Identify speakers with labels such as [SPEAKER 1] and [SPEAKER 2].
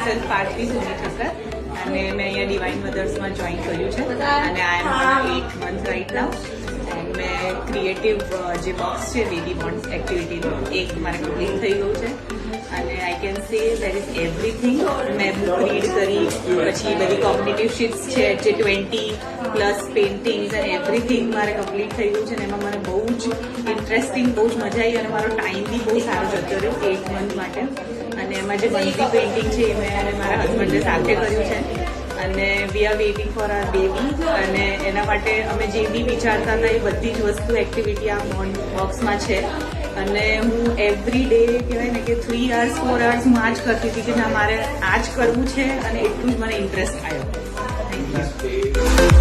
[SPEAKER 1] Myself Parthvi સોની ઠક્કર અને મેં અહીંયા ડિવાઇન મધર્સમાં જોઈન કર્યું છે અને આઈ એમ 8 months રાઇટ નાઉ. મેં ક્રિએટિવ જે બોક્સ છે બેબી બોન્ડ એક્ટિવિટીનું એક મારે કમ્પ્લીટ થઈ ગયું છે અને I can say there is everything. મેં બુક રીડ કરી, પછી બધી કોમ્પિટિટિવ શીટ્સ છે જે 20+ પેઇન્ટિંગ્સ અને એવરીથિંગ મારે કમ્પ્લીટ થઈ ગયું છે અને એમાં મને બહુ જ ઇન્ટરેસ્ટિંગ, બહુ જ મજા આવી અને મારો ટાઈમ બી બહુ સારો જતો રહ્યો 8 month માટે. અને એમાં જે મંથલી પેઇન્ટિંગ છે એ મેં અને મારા હસબન્ડે સાથે કર્યું છે અને we are waiting for our baby. અને એના માટે અમે જે બી વિચારતા હતા એ બધી જ વસ્તુ એક્ટિવિટી આ બોન્ડ બોક્સમાં છે અને હું એવરી ડે કહેવાય ને કે 3 hours 4 hours હું આ જ કરતી હતી કે ના મારે આ જ કરવું છે અને એટલું જ મને ઇન્ટરેસ્ટ આવ્યો. Thank you.